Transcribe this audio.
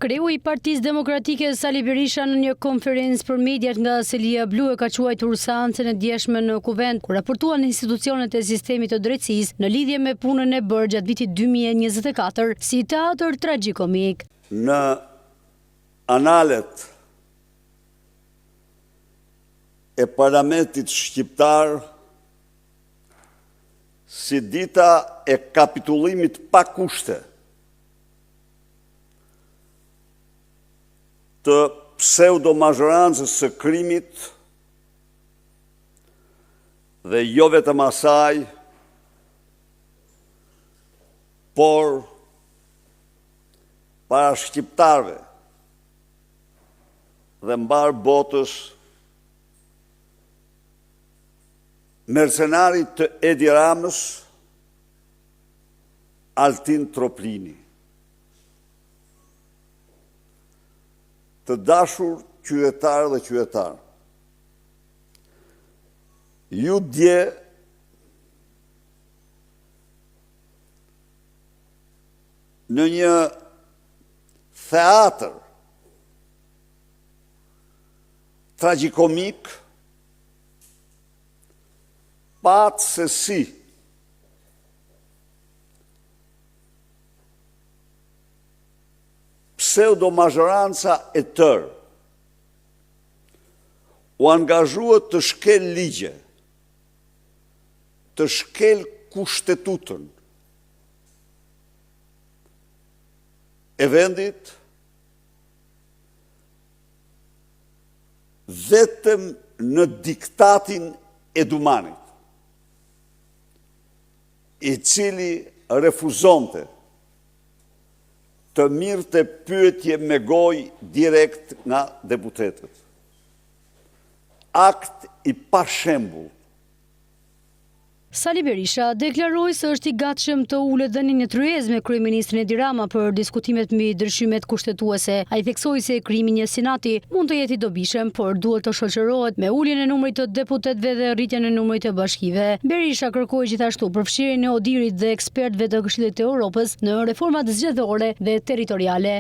Kreu I Partisë Demokratike Sali Berisha në një konferencë për mediat nga Selia Blu e ka quajtur seancën e djeshme në Kuvend, ku raportuan institucionet e sistemit të drejtësisë në lidhje me punën e bërë gjatë vitit 2024 si teatër tragjikomik. Në analet e parlamentit shqiptar si dita e kapitullimit pa kushte të pseudo-mazhorancës së krimit dhe jo vetëm asaj, por para shqiptarëve dhe mbar botës, mercenarit të Edi Ramës, Altin Troplini. Të dashur qytetarë dhe qytetarë, ju dje në një theatër tragjikomik patë se si pseudo-mazhoranca e tërë u angazhuat të shkel ligje, të shkel kushtetutën e vendit vetëm në diktatin e Dumanit, I cili refuzonte të mirëte pyetje me gojë direkt nga deputetët. Akt I pashembull. Sali Berisha deklaroi se është I gatshëm të ulet dhënien e tryezë me kryeministrin Edi Rama për diskutimet mbi ndryshimet kushtetuese. Ai theksoi se krimi një senati mund të jetë I dobishëm, por duhet të shoqërohet me uljen e numrit të deputetëve dhe rritjen e numrit të bashkive. Berisha kërkoi gjithashtu përfshirjen e Odirit dhe ekspertëve të Këshillit të Evropës në reformat zgjedhore dhe territoriale.